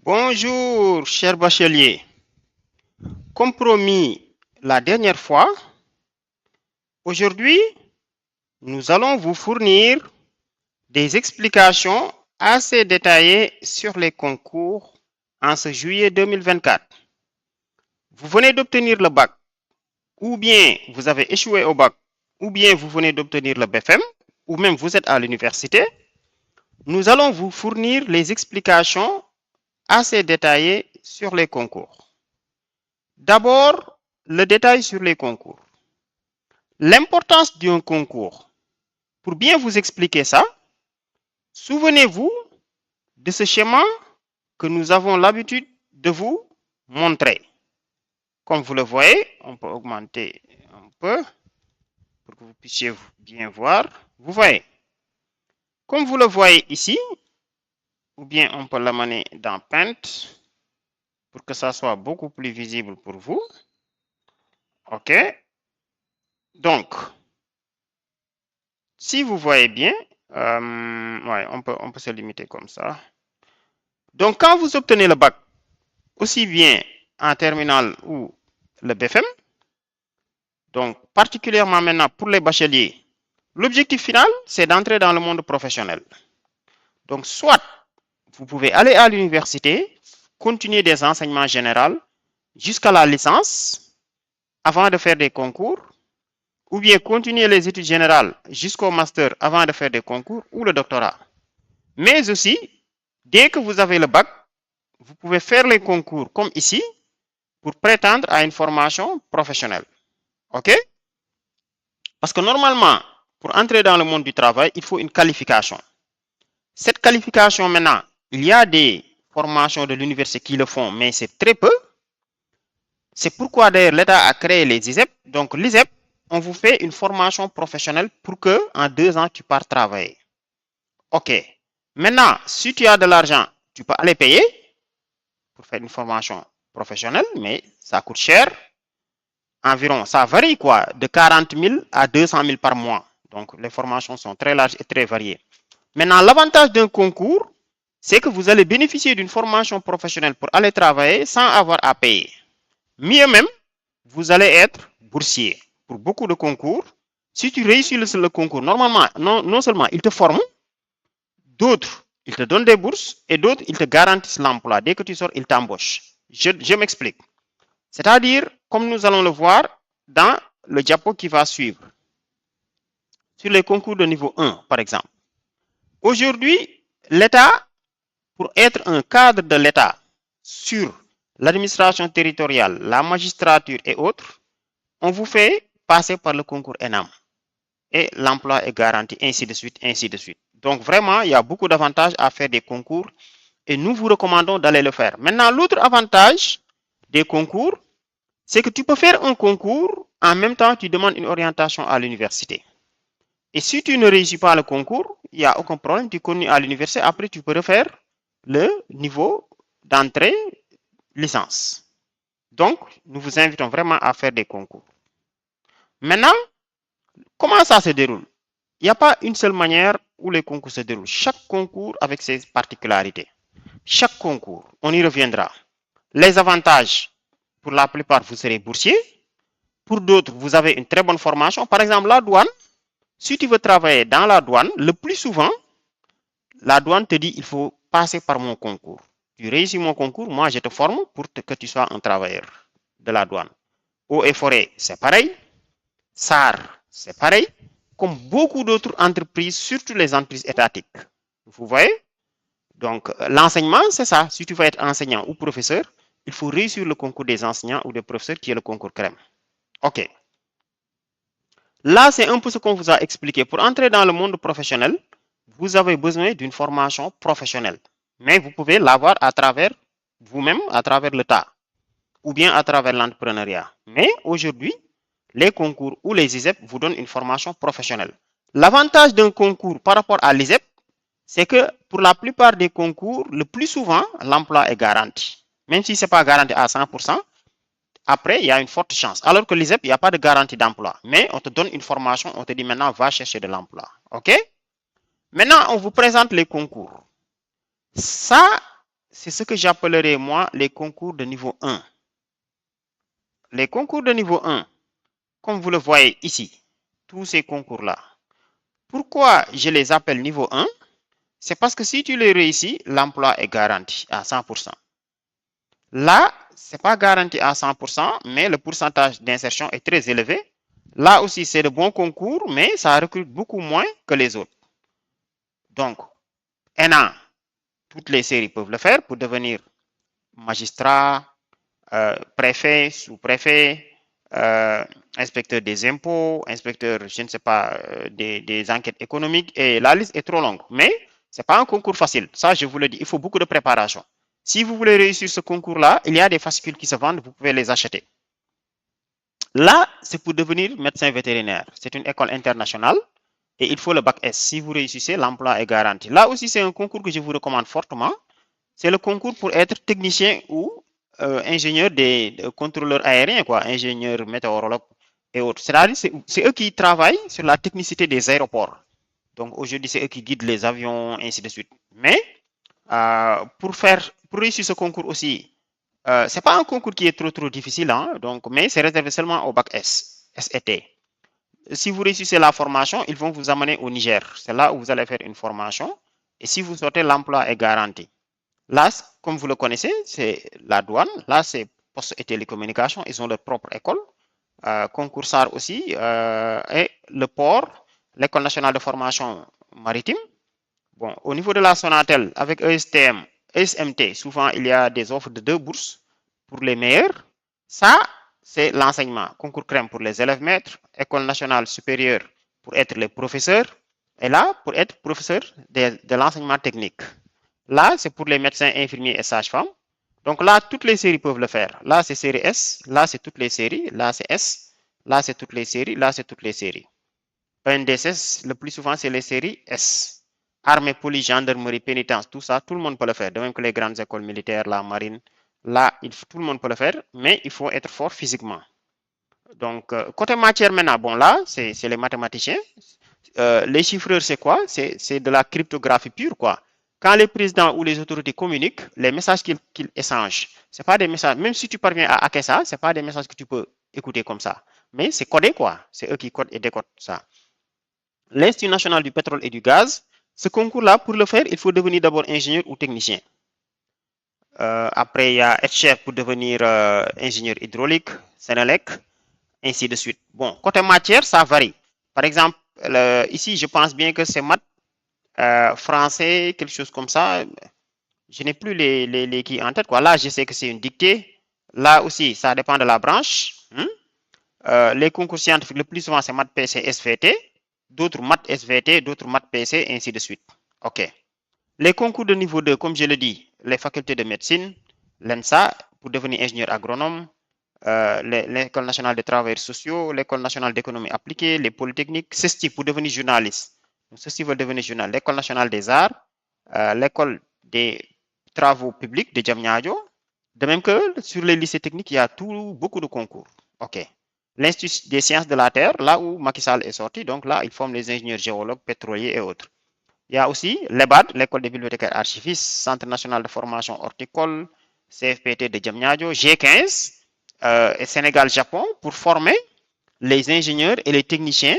Bonjour, chers bacheliers. Comme promis la dernière fois, aujourd'hui, nous allons vous fournir des explications assez détaillées sur les concours en ce juillet 2024. Vous venez d'obtenir le bac, ou bien vous avez échoué au bac, ou bien vous venez d'obtenir le BFM, ou même vous êtes à l'université. Nous allons vous fournir les explications assez détaillées sur les concours. D'abord, le détail sur les concours. L'importance d'un concours. Pour bien vous expliquer ça, souvenez-vous de ce schéma que nous avons l'habitude de vous montrer. Comme vous le voyez, on peut augmenter un peu pour que vous puissiez bien voir. Vous voyez, comme vous le voyez ici, ou bien on peut l'amener dans Paint pour que ça soit beaucoup plus visible pour vous. OK. Donc, si vous voyez bien, ouais, on peut se limiter comme ça. Donc, quand vous obtenez le bac, aussi bien en terminale ou le BFM, donc particulièrement maintenant pour les bacheliers, l'objectif final, c'est d'entrer dans le monde professionnel. Donc, soit vous pouvez aller à l'université, continuer des enseignements généraux jusqu'à la licence avant de faire des concours, ou bien continuer les études générales jusqu'au master avant de faire des concours ou le doctorat. Mais aussi, dès que vous avez le bac, vous pouvez faire les concours comme ici pour prétendre à une formation professionnelle. OK? Parce que normalement, pour entrer dans le monde du travail, il faut une qualification. Cette qualification, maintenant, il y a des formations de l'université qui le font, mais c'est très peu. C'est pourquoi d'ailleurs l'État a créé les ISEP. Donc l'ISEP, on vous fait une formation professionnelle pour que en 2 ans, tu partes travailler. OK. Maintenant, si tu as de l'argent, tu peux aller payer pour faire une formation professionnelle, mais ça coûte cher. Environ, ça varie quoi, de 40 000 à 200 000 par mois. Donc, les formations sont très larges et très variées. Maintenant, l'avantage d'un concours, c'est que vous allez bénéficier d'une formation professionnelle pour aller travailler sans avoir à payer. Mieux même, vous allez être boursier pour beaucoup de concours. Si tu réussis le concours, normalement, non seulement ils te forment, d'autres, ils te donnent des bourses et d'autres, ils te garantissent l'emploi. Dès que tu sors, ils t'embauchent. Je m'explique. C'est-à-dire, comme nous allons le voir dans le diapo qui va suivre, sur les concours de niveau 1, par exemple. Aujourd'hui, l'État, pour être un cadre de l'État sur l'administration territoriale, la magistrature et autres, on vous fait passer par le concours ENAM. Et l'emploi est garanti, ainsi de suite, ainsi de suite. Donc vraiment, il y a beaucoup d'avantages à faire des concours et nous vous recommandons d'aller le faire. Maintenant, l'autre avantage des concours, c'est que tu peux faire un concours, en même temps tu demandes une orientation à l'université. Et si tu ne réussis pas le concours, il n'y a aucun problème, tu continues à l'université, après tu peux refaire le niveau d'entrée licence. Donc, nous vous invitons vraiment à faire des concours. Maintenant, comment ça se déroule? Il n'y a pas une seule manière où les concours se déroulent. Chaque concours avec ses particularités. Chaque concours, on y reviendra. Les avantages, pour la plupart, vous serez boursier. Pour d'autres, vous avez une très bonne formation. Par exemple, la douane, si tu veux travailler dans la douane, le plus souvent, la douane te dit il faut passer par mon concours. Tu réussis mon concours, moi je te forme pour que tu sois un travailleur de la douane. Eaux et forêt, c'est pareil. SAR, c'est pareil. Comme beaucoup d'autres entreprises, surtout les entreprises étatiques. Vous voyez? Donc, l'enseignement, c'est ça. Si tu veux être enseignant ou professeur, il faut réussir le concours des enseignants ou des professeurs qui est le concours crème. OK. Là, c'est un peu ce qu'on vous a expliqué. Pour entrer dans le monde professionnel, vous avez besoin d'une formation professionnelle. Mais vous pouvez l'avoir à travers vous-même, à travers l'État, ou bien à travers l'entrepreneuriat. Mais aujourd'hui, les concours ou les ISEP vous donnent une formation professionnelle. L'avantage d'un concours par rapport à l'ISEP, c'est que pour la plupart des concours, le plus souvent, l'emploi est garanti. Même si ce n'est pas garanti à 100%, après, il y a une forte chance. Alors que l'ISEP, il n'y a pas de garantie d'emploi. Mais on te donne une formation, on te dit maintenant, va chercher de l'emploi. OK? Maintenant, on vous présente les concours. Ça, c'est ce que j'appellerais moi les concours de niveau 1. Les concours de niveau 1, comme vous le voyez ici, tous ces concours-là. Pourquoi je les appelle niveau 1? C'est parce que si tu les réussis, l'emploi est garanti à 100%. Là, ce n'est pas garanti à 100%, mais le pourcentage d'insertion est très élevé. Là aussi, c'est de bons concours, mais ça recrute beaucoup moins que les autres. Donc, ENA, toutes les séries peuvent le faire pour devenir magistrat, préfet, sous-préfet, inspecteur des impôts, inspecteur, je ne sais pas, des enquêtes économiques, et la liste est trop longue. Mais ce n'est pas un concours facile. Ça, je vous le dis, il faut beaucoup de préparation. Si vous voulez réussir ce concours-là, il y a des fascicules qui se vendent, vous pouvez les acheter. Là, c'est pour devenir médecin vétérinaire. C'est une école internationale et il faut le bac S. Si vous réussissez, l'emploi est garanti. Là aussi, c'est un concours que je vous recommande fortement. C'est le concours pour être technicien ou ingénieur des contrôleurs aériens, quoi, ingénieur météorologue et autres. C'est-à-dire, c'est eux qui travaillent sur la technicité des aéroports. Donc aujourd'hui, c'est eux qui guident les avions, ainsi de suite. Mais pour réussir ce concours aussi, c'est pas un concours qui est trop difficile, hein, donc, mais c'est réservé seulement au bac S, SET. Si vous réussissez la formation, ils vont vous amener au Niger. C'est là où vous allez faire une formation. Et si vous sortez, l'emploi est garanti. Là, comme vous le connaissez, c'est la douane. Là, c'est Poste et Télécommunications. Ils ont leur propre école. Concours SAR aussi. Et le port, l'École nationale de formation maritime. Bon, au niveau de la Sonatel, avec ESTM, ESMT, souvent il y a des offres de 2 bourses pour les meilleurs. Ça, c'est l'enseignement. Concours crème pour les élèves maîtres, École nationale supérieure pour être les professeurs, et là, pour être professeur de l'enseignement technique. Là, c'est pour les médecins, infirmiers et sages-femmes. Donc là, toutes les séries peuvent le faire. Là, c'est série S, là, c'est toutes les séries, là, c'est S, là, c'est toutes les séries, là, c'est toutes les séries. NDSS, le plus souvent, c'est les séries S. Armée, police, gendarmerie, pénitence, tout ça, tout le monde peut le faire. De même que les grandes écoles militaires, la marine, là, tout le monde peut le faire, mais il faut être fort physiquement. Donc, côté matière maintenant, bon, là, c'est les mathématiciens. Les chiffreurs, c'est quoi? C'est de la cryptographie pure, quoi. Quand les présidents ou les autorités communiquent, les messages qu'ils échangent, c'est pas des messages, même si tu parviens à hacker ça, c'est pas des messages que tu peux écouter comme ça. Mais c'est codé, quoi. C'est eux qui codent et décodent ça. L'Institut national du pétrole et du gaz, ce concours-là, pour le faire, il faut devenir d'abord ingénieur ou technicien. Après, il y a être chef pour devenir ingénieur hydraulique, Sénélec, ainsi de suite. Bon, côté matière, ça varie. Par exemple, ici, je pense bien que c'est maths, français, quelque chose comme ça. Je n'ai plus les qui en tête, quoi. Là, je sais que c'est une dictée. Là aussi, ça dépend de la branche. Les concours scientifiques, le plus souvent, c'est maths, PC, SVT. D'autres maths SVT, d'autres maths PC, ainsi de suite. OK. Les concours de niveau 2, comme je le dis, les facultés de médecine, l'ENSA, pour devenir ingénieur agronome, l'École nationale des travailleurs sociaux, l'École nationale d'économie appliquée, les polytechniques, CESTI pour devenir journaliste. Ceux-ci veulent devenir journaliste. L'École nationale des arts, l'École des travaux publics de Diamniadio. De même que sur les lycées techniques, il y a beaucoup de concours. OK. L'Institut des sciences de la Terre, là où Macky Sall est sorti, donc là, ils forment les ingénieurs géologues, pétroliers et autres. Il y a aussi l'EBAD, l'École des bibliothécaires archivistes, Centre national de formation horticole, CFPT de Diamniadio, G15 et Sénégal-Japon pour former les ingénieurs et les techniciens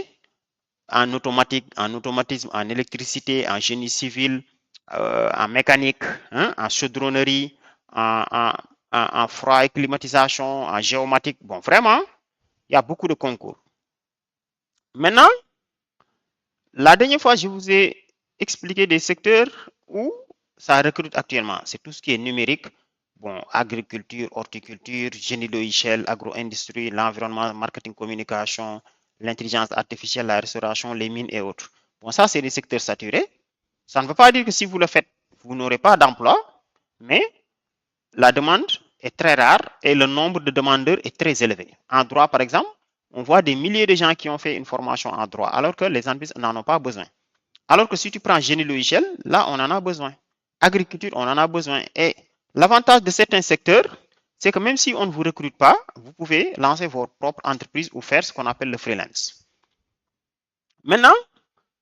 en automatique, en automatisme, en électricité, en génie civil, en mécanique, hein, en chaudronnerie, en froid et climatisation, en géomatique. Bon, vraiment, il y a beaucoup de concours. Maintenant, la dernière fois, je vous ai expliqué des secteurs où ça recrute actuellement. C'est tout ce qui est numérique, bon, agriculture, horticulture, génie logiciel, agro-industrie, l'environnement, marketing, communication, l'intelligence artificielle, la restauration, les mines et autres. Bon, ça, c'est des secteurs saturés. Ça ne veut pas dire que si vous le faites, vous n'aurez pas d'emploi, mais la demande est très rare et le nombre de demandeurs est très élevé. En droit, par exemple, on voit des milliers de gens qui ont fait une formation en droit, alors que les entreprises n'en ont pas besoin. Alors que si tu prends génie logiciel, là, on en a besoin. Agriculture, on en a besoin. Et l'avantage de certains secteurs, c'est que même si on ne vous recrute pas, vous pouvez lancer votre propre entreprise ou faire ce qu'on appelle le freelance. Maintenant,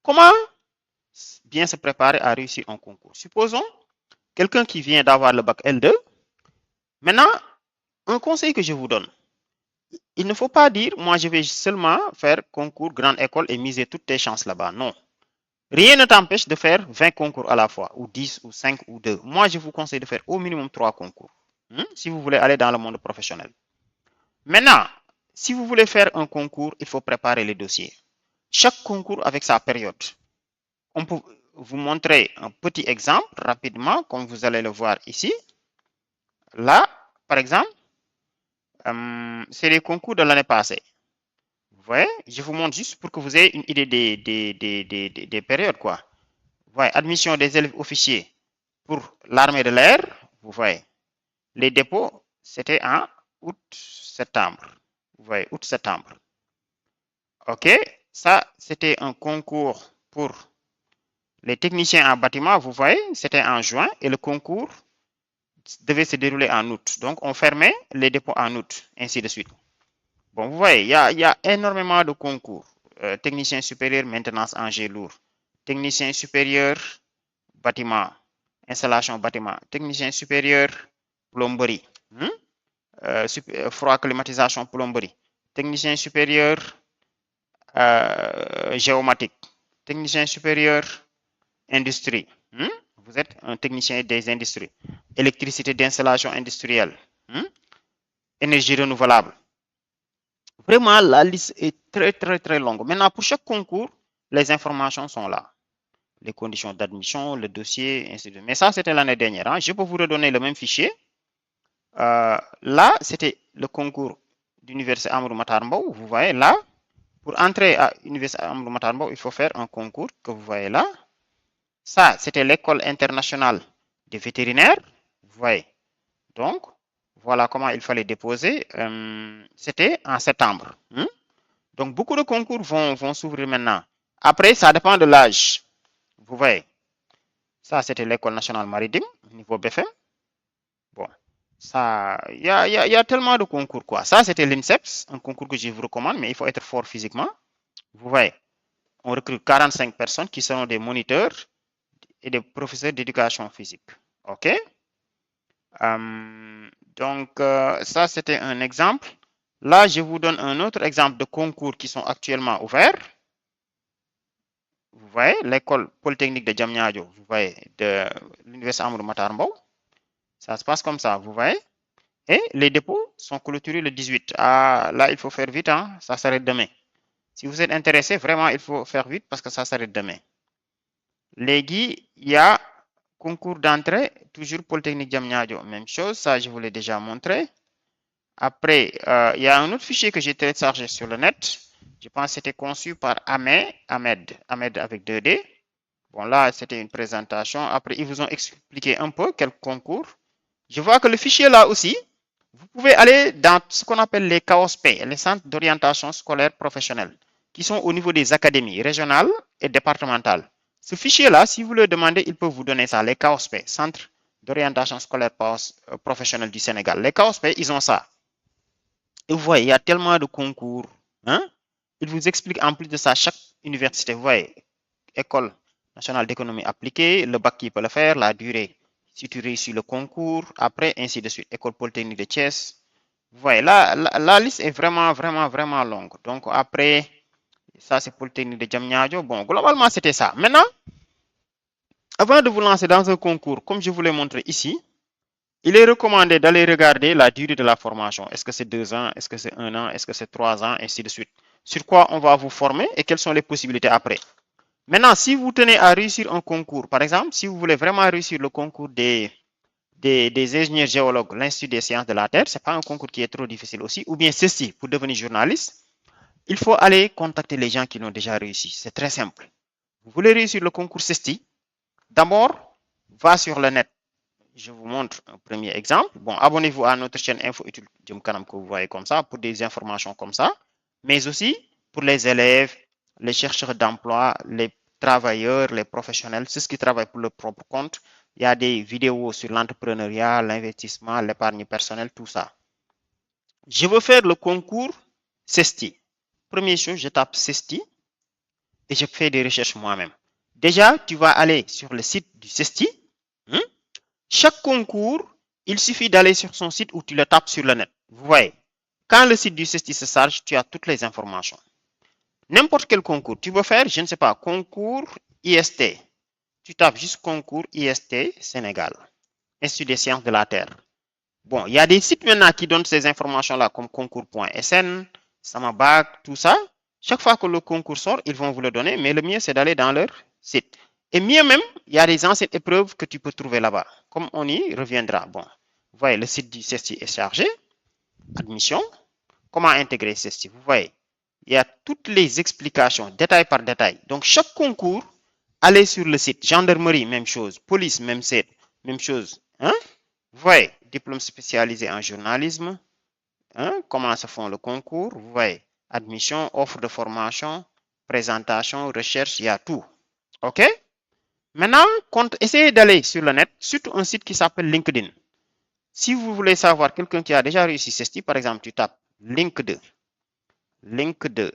comment bien se préparer à réussir un concours? Supposons quelqu'un qui vient d'avoir le bac L2, maintenant, un conseil que je vous donne, il ne faut pas dire, moi je vais seulement faire concours grande école et miser toutes tes chances là-bas. Non. Rien ne t'empêche de faire 20 concours à la fois, ou 10, ou 5, ou 2. Moi, je vous conseille de faire au minimum 3 concours, si vous voulez aller dans le monde professionnel. Maintenant, si vous voulez faire un concours, il faut préparer les dossiers. Chaque concours avec sa période. On peut vous montrer un petit exemple rapidement, comme vous allez le voir ici. Là, par exemple, c'est les concours de l'année passée. Vous voyez, je vous montre juste pour que vous ayez une idée des périodes, quoi. Vous voyez, admission des élèves officiers pour l'armée de l'air, vous voyez. Les dépôts, c'était en août-septembre. Vous voyez, août-septembre. OK, ça, c'était un concours pour les techniciens en bâtiment, vous voyez, c'était en juin et le concours devait se dérouler en août. Donc, on fermait les dépôts en août, ainsi de suite. Bon, vous voyez, il y a énormément de concours. Technicien supérieur, maintenance engin lourd. Technicien supérieur, bâtiment, installation bâtiment. Technicien supérieur, plomberie. Froid climatisation plomberie. Technicien supérieur, géomatique. Technicien supérieur, industrie. Vous êtes un technicien des industries. Électricité d'installation industrielle. Énergie renouvelable. Vraiment, la liste est très, très, très longue. Maintenant, pour chaque concours, les informations sont là. Les conditions d'admission, le dossier, ainsi de suite. Mais ça, c'était l'année dernière. Je peux vous redonner le même fichier. Là, c'était le concours d'Université Amadou Mahtar Mbow. Vous voyez là, pour entrer à l'Université Amadou Mahtar Mbow, il faut faire un concours que vous voyez là. Ça, c'était l'école internationale des vétérinaires. Vous voyez. Donc, voilà comment il fallait déposer. C'était en septembre. Donc, beaucoup de concours vont s'ouvrir maintenant. Après, ça dépend de l'âge. Vous voyez. Ça, c'était l'école nationale maritime, niveau BFM. Bon, ça, il y a tellement de concours, quoi. Ça, c'était l'INSEPS, un concours que je vous recommande, mais il faut être fort physiquement. Vous voyez, on recrute 45 personnes qui seront des moniteurs et des professeurs d'éducation physique. OK? Donc, ça, c'était un exemple. Là, je vous donne un autre exemple de concours qui sont actuellement ouverts. Vous voyez, l'école polytechnique de Diamniadio, vous voyez, de l'université Amadou Mahtar Mbow. Ça se passe comme ça, vous voyez. Et les dépôts sont clôturés le 18. Ah, là, il faut faire vite, hein? Ça s'arrête demain. Si vous êtes intéressé, vraiment, il faut faire vite parce que ça s'arrête demain. Légui, il y a concours d'entrée, toujours Polytechnique Diamniadio, même chose, ça je vous l'ai déjà montré. Après, il y a un autre fichier que j'ai téléchargé sur le net. Je pense que c'était conçu par Ahmed avec 2D. Bon, là, c'était une présentation. Après, ils vous ont expliqué un peu quel concours. Je vois que le fichier là aussi, vous pouvez aller dans ce qu'on appelle les CAOSP, les centres d'orientation scolaire professionnelle, qui sont au niveau des académies régionales et départementales. Ce fichier-là, si vous le demandez, il peut vous donner ça, les CAOSP, centres d'orientation scolaire professionnelle du Sénégal. Les CAOSP, ils ont ça. Et vous voyez, il y a tellement de concours. Il vous explique en plus de ça chaque université. Vous voyez, école nationale d'économie appliquée, le bac qui peut le faire, la durée. Si tu réussis le concours, après, ainsi de suite. École polytechnique de Thiès. Vous voyez, là, la liste est vraiment, vraiment, vraiment longue. Donc, après, ça, c'est polytechnique de Diamniadio. Bon, globalement, c'était ça. Maintenant, avant de vous lancer dans un concours, comme je vous l'ai montré ici, il est recommandé d'aller regarder la durée de la formation. Est-ce que c'est 2 ans? Est-ce que c'est 1 an? Est-ce que c'est 3 ans? Ainsi de suite. Sur quoi on va vous former et quelles sont les possibilités après. Maintenant, si vous tenez à réussir un concours, par exemple, si vous voulez vraiment réussir le concours des ingénieurs géologues, l'Institut des sciences de la Terre, ce n'est pas un concours qui est trop difficile aussi, ou bien ceci, pour devenir journaliste, il faut aller contacter les gens qui l'ont déjà réussi. C'est très simple. Vous voulez réussir le concours CESTI, d'abord, va sur le net. Je vous montre un premier exemple. Bon, abonnez-vous à notre chaîne Info Utile Jëm Kanam que vous voyez comme ça, pour des informations comme ça, mais aussi pour les élèves, les chercheurs d'emploi, les travailleurs, les professionnels, ceux qui travaillent pour leur propre compte. Il y a des vidéos sur l'entrepreneuriat, l'investissement, l'épargne personnelle, tout ça. Je veux faire le concours CESTI. Première chose, je tape CESTI et je fais des recherches moi-même. Déjà, tu vas aller sur le site du CESTI. Chaque concours, il suffit d'aller sur son site ou tu le tapes sur le net. Vous voyez, quand le site du CESTI se charge, tu as toutes les informations. N'importe quel concours, tu veux faire, je ne sais pas, concours IST. Tu tapes juste concours IST Sénégal, Institut des sciences de la Terre. Bon, il y a des sites maintenant qui donnent ces informations-là comme concours.sn, Samabac, tout ça. Chaque fois que le concours sort, ils vont vous le donner, mais le mieux, c'est d'aller dans leur site. Et mieux même, il y a des anciennes épreuves que tu peux trouver là-bas. Comme on y reviendra. Bon, vous voyez, le site du CESTI est chargé. Admission. Comment intégrer CESTI? Vous voyez, il y a toutes les explications, détail par détail. Donc, chaque concours, allez sur le site. Gendarmerie, même chose. Police, même chose. Hein? Vous voyez, diplôme spécialisé en journalisme. Hein? Comment se font le concours? Vous voyez, admission, offre de formation, présentation, recherche, il y a tout. OK? Maintenant, essayez d'aller sur le net, surtout un site qui s'appelle LinkedIn. Si vous voulez savoir quelqu'un qui a déjà réussi CESTI, par exemple, tu tapes LinkedIn. LinkedIn,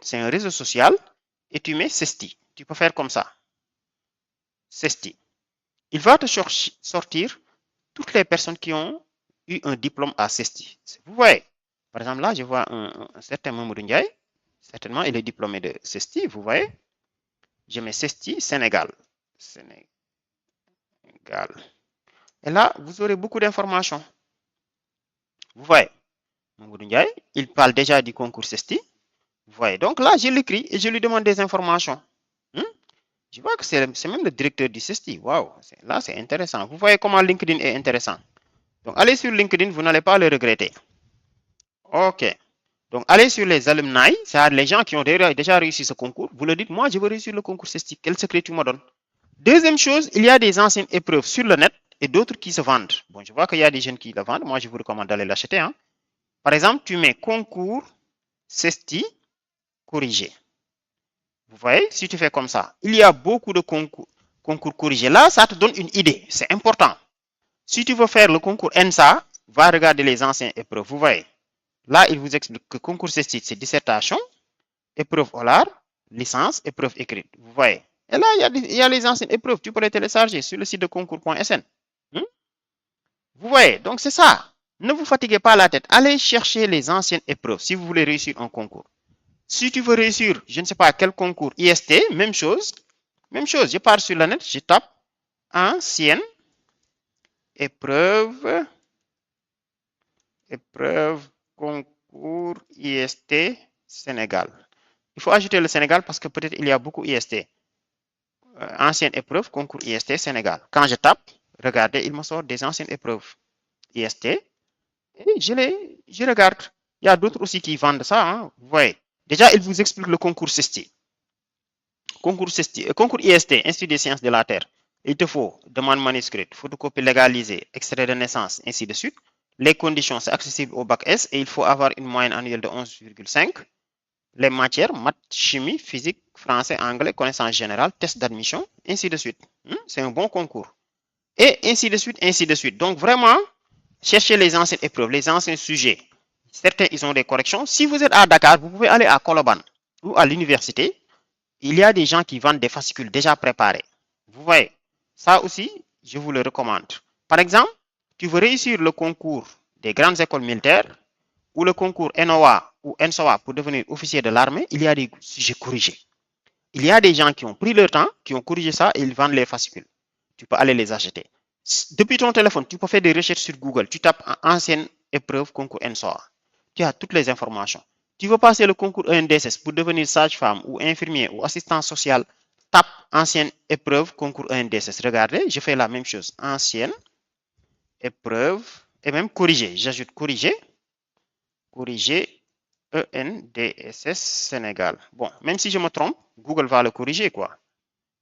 c'est un réseau social et tu mets CESTI. Tu peux faire comme ça. CESTI. Il va te sortir toutes les personnes qui ont eu un diplôme à CESTI. Vous voyez, par exemple, là, je vois un certain Mamoudou Ndiaye. Certainement, il est diplômé de CESTI, vous voyez. Je mets CESTI, Sénégal. Sénégal. Et là, vous aurez beaucoup d'informations. Vous voyez, Mamoudou Ndiaye, il parle déjà du concours CESTI. Vous voyez, donc là, je l'écris et je lui demande des informations. Je vois que c'est même le directeur du CESTI. Waouh, là, c'est intéressant. Vous voyez comment LinkedIn est intéressant. Donc, allez sur LinkedIn, vous n'allez pas le regretter. OK. Donc, allez sur les alumni, c'est-à-dire les gens qui ont déjà réussi ce concours. Vous leur dites, moi, je veux réussir le concours CESTI. Quel secret tu me donnes? Deuxième chose, il y a des anciennes épreuves sur le net et d'autres qui se vendent. Bon, je vois qu'il y a des jeunes qui le vendent. Moi, je vous recommande d'aller l'acheter. Hein. Par exemple, tu mets concours CESTI corrigé. Vous voyez, si tu fais comme ça, il y a beaucoup de concours corrigés. Là, ça te donne une idée. C'est important. Si tu veux faire le concours ENSA, va regarder les anciennes épreuves. Vous voyez, là, il vous explique que concours CESTI, c'est dissertation, épreuve orale, licence, épreuve écrite. Vous voyez. Et là, il y a les anciennes épreuves. Tu peux les télécharger sur le site de concours.sn. Vous voyez, donc c'est ça. Ne vous fatiguez pas la tête. Allez chercher les anciennes épreuves si vous voulez réussir un concours. Si tu veux réussir, je ne sais pas quel concours, IST, même chose. Même chose, je pars sur la net, je tape ancienne épreuve concours IST Sénégal. Il faut ajouter le Sénégal parce que peut-être il y a beaucoup IST. Ancienne épreuve concours IST Sénégal. Quand je tape, regardez, il me sort des anciennes épreuves IST et je regarde. Il y a d'autres aussi qui vendent ça. Hein. Vous voyez. Déjà, il vous explique le concours CESTI. Concours IST, Institut des sciences de la Terre. Il te faut demande manuscrite, photocopie légalisée, extrait de naissance, ainsi de suite. Les conditions, c'est accessible au bac S et il faut avoir une moyenne annuelle de 11,5. Les matières, maths, chimie, physique, français, anglais, connaissances générales, test d'admission, ainsi de suite. C'est un bon concours. Et ainsi de suite, ainsi de suite. Donc vraiment, cherchez les anciennes épreuves, les anciens sujets. Certains, ils ont des corrections. Si vous êtes à Dakar, vous pouvez aller à Koloban ou à l'université. Il y a des gens qui vendent des fascicules déjà préparés. Vous voyez, ça aussi, je vous le recommande. Par exemple, tu veux réussir le concours des grandes écoles militaires ou le concours NOA ou NSOA pour devenir officier de l'armée, il y a des sujets corrigés. Il y a des gens qui ont pris leur temps, qui ont corrigé ça et ils vendent les fascicules. Tu peux aller les acheter. Depuis ton téléphone, tu peux faire des recherches sur Google. Tu tapes ancienne épreuve concours NSOA. Tu as toutes les informations. Tu veux passer le concours ENDSS pour devenir sage-femme ou infirmier ou assistant social, tape ancienne épreuve concours ENDSS. Regardez, je fais la même chose. Ancienne épreuve et même corriger. J'ajoute corriger. Corriger ENDSS Sénégal. Bon, même si je me trompe, Google va le corriger, quoi.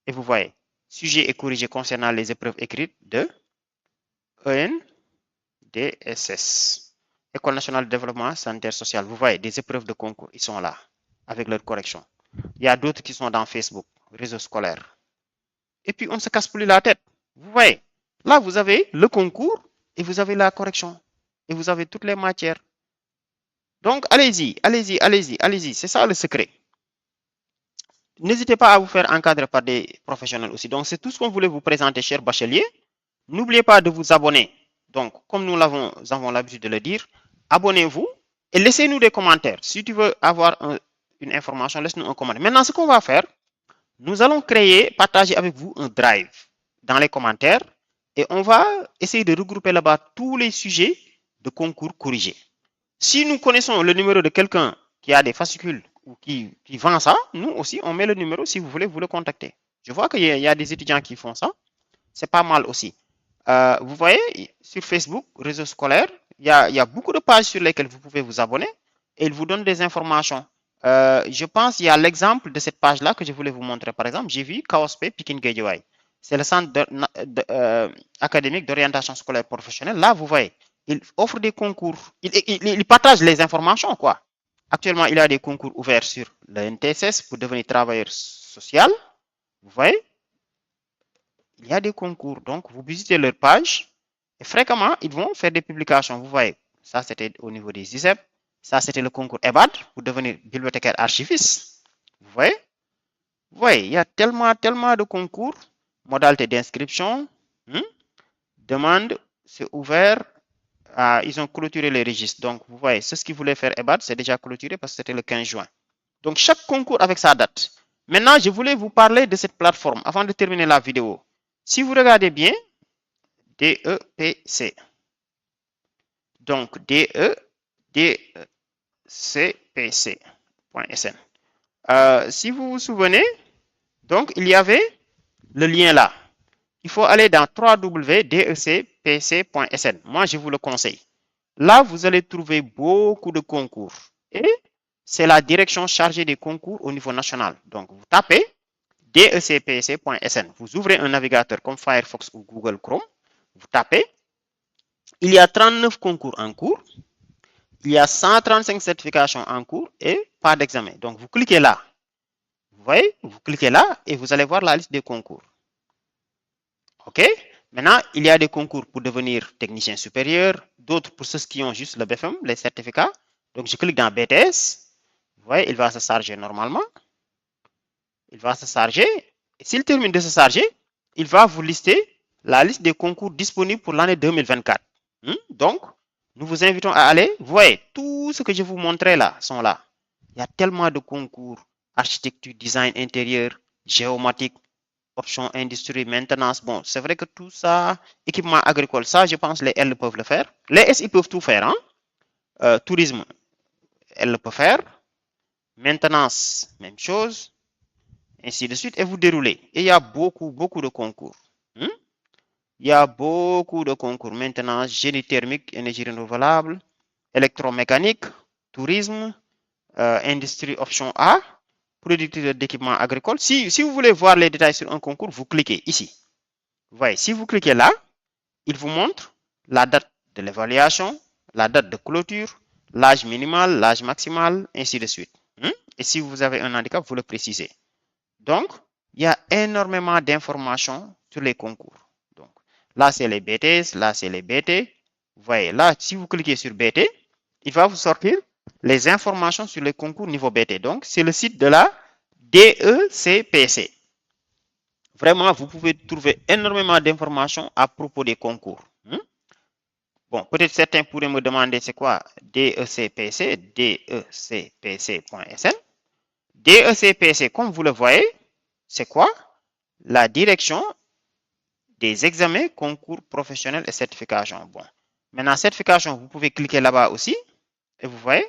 Et vous voyez, sujet est corrigé concernant les épreuves écrites de ENDSS. École nationale de développement sanitaire social. Vous voyez, des épreuves de concours, ils sont là, avec leur correction. Il y a d'autres qui sont dans Facebook, réseau scolaire. Et puis, on ne se casse plus la tête. Vous voyez, là, vous avez le concours et vous avez la correction. Et vous avez toutes les matières. Donc, allez-y, allez-y, allez-y, allez-y. C'est ça le secret. N'hésitez pas à vous faire encadrer par des professionnels aussi. Donc, c'est tout ce qu'on voulait vous présenter, chers bacheliers. N'oubliez pas de vous abonner. Donc, comme nous avons l'habitude de le dire, abonnez-vous et laissez-nous des commentaires. Si tu veux avoir une information, laisse-nous un commentaire. Maintenant, ce qu'on va faire, nous allons partager avec vous un drive dans les commentaires et on va essayer de regrouper là-bas tous les sujets de concours corrigés. Si nous connaissons le numéro de quelqu'un qui a des fascicules ou qui vend ça, nous aussi, on met le numéro si vous voulez vous le contacter. Je vois qu'il y a des étudiants qui font ça. C'est pas mal aussi. Vous voyez, sur Facebook, réseau scolaire, il y a beaucoup de pages sur lesquelles vous pouvez vous abonner et ils vous donnent des informations. Je pense qu'il y a l'exemple de cette page-là que je voulais vous montrer. Par exemple, j'ai vu KOSP Pikine Guédiawaye. C'est le centre académique d'orientation scolaire professionnelle. Là, vous voyez, il offre des concours. Il partage les informations, quoi. Actuellement, il y a des concours ouverts sur le NTSS pour devenir travailleur social. Vous voyez, il y a des concours. Donc, vous visitez leur page et fréquemment, ils vont faire des publications. Vous voyez, ça, c'était au niveau des ISEP. Ça, c'était le concours EBAD pour devenir bibliothécaire archiviste. Vous voyez? Vous voyez, il y a tellement de concours. Modalité d'inscription. Demande, c'est ouvert. Ils ont clôturé les registres. Donc, vous voyez, ce qu'ils voulaient faire EBAD, c'est déjà clôturé parce que c'était le 15 juin. Donc, chaque concours avec sa date. Maintenant, je voulais vous parler de cette plateforme avant de terminer la vidéo. Si vous regardez bien, DEPC. Donc, DECPC.sn. Si vous vous souvenez, donc, il y avait le lien là. Il faut aller dans www.decpc.sn. Moi, je vous le conseille. Là, vous allez trouver beaucoup de concours. Et c'est la direction chargée des concours au niveau national. Donc, vous tapez decpc.sn. Vous ouvrez un navigateur comme Firefox ou Google Chrome. Vous tapez. Il y a 39 concours en cours. Il y a 135 certifications en cours et pas d'examen. Donc, vous cliquez là. Vous voyez, vous cliquez là et vous allez voir la liste des concours. OK? Maintenant, il y a des concours pour devenir technicien supérieur, d'autres pour ceux qui ont juste le BFM, les certificats. Donc, je clique dans BTS. Vous voyez, il va se charger normalement. Il va se charger. S'il termine de se charger, il va vous lister la liste des concours disponibles pour l'année 2024. Donc, nous vous invitons à aller. Vous voyez, tout ce que je vous montrais là sont là. Il y a tellement de concours. Architecture, design intérieur, géomatique, option industrie, maintenance. Bon, c'est vrai que tout ça, équipement agricole, ça, je pense les L peuvent le faire. Les S, ils peuvent tout faire. Hein? Tourisme, elle le peut faire. Maintenance, même chose. Ainsi de suite. Et vous déroulez. Et il y a beaucoup de concours. Il y a beaucoup de concours. Maintenance, génie thermique, énergie renouvelable, électromécanique, tourisme, industrie option A, producteur d'équipements agricoles. Si vous voulez voir les détails sur un concours, vous cliquez ici. Vous voyez, si vous cliquez là, il vous montre la date de l'évaluation, la date de clôture, l'âge minimal, l'âge maximal, ainsi de suite. Et si vous avez un handicap, vous le précisez. Donc, il y a énormément d'informations sur les concours. Donc, là, c'est les BTS, là, c'est les BT. Vous voyez, là, si vous cliquez sur BT, il va vous sortir les informations sur les concours niveau BT. Donc, c'est le site de la DECPC. Vraiment, vous pouvez trouver énormément d'informations à propos des concours. Bon, peut-être certains pourraient me demander c'est quoi DECPC, decpc.sn. DECPC, comme vous le voyez, c'est quoi? La direction des examens, concours professionnels et certification. Bon, maintenant, certification, vous pouvez cliquer là-bas aussi. Et vous voyez,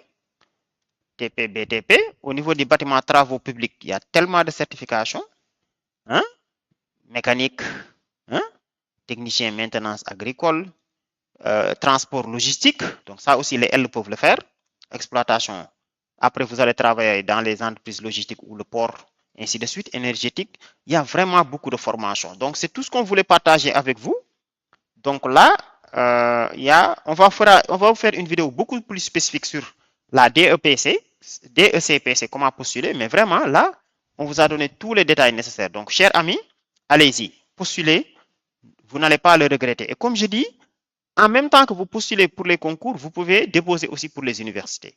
TPBTP, au niveau des bâtiments travaux publics, il y a tellement de certifications. Mécanique, technicien maintenance agricole, transport logistique. Donc ça aussi, les L peuvent le faire. Exploitation. Après, vous allez travailler dans les entreprises logistiques ou le port, ainsi de suite, énergétique. Il y a vraiment beaucoup de formations. Donc, c'est tout ce qu'on voulait partager avec vous. Donc là, on va vous faire une vidéo beaucoup plus spécifique sur la DECPC, comment postuler. Mais vraiment, là, on vous a donné tous les détails nécessaires. Donc, chers amis, allez-y, postulez. Vous n'allez pas le regretter. Et comme je dis, en même temps que vous postulez pour les concours, vous pouvez déposer aussi pour les universités.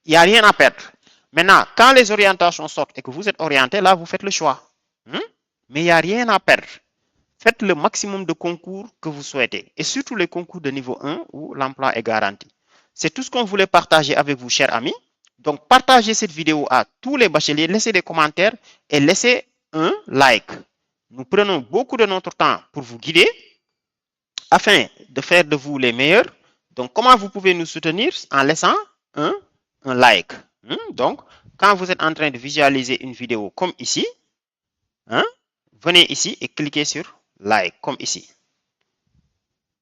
Il n'y a rien à perdre. Maintenant, quand les orientations sortent et que vous êtes orienté, là, vous faites le choix. Mais il n'y a rien à perdre. Faites le maximum de concours que vous souhaitez, et surtout les concours de niveau 1 où l'emploi est garanti. C'est tout ce qu'on voulait partager avec vous, chers amis. Donc, partagez cette vidéo à tous les bacheliers, laissez des commentaires et laissez un like. Nous prenons beaucoup de notre temps pour vous guider afin de faire de vous les meilleurs. Donc, comment vous pouvez nous soutenir? En laissant un like. Donc, quand vous êtes en train de visualiser une vidéo comme ici, venez ici et cliquez sur like, comme ici.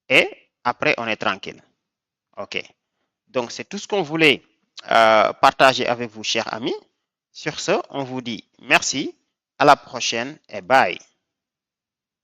Et après, on est tranquille. OK. Donc, c'est tout ce qu'on voulait partager avec vous, chers amis. Sur ce, on vous dit merci, à la prochaine et bye.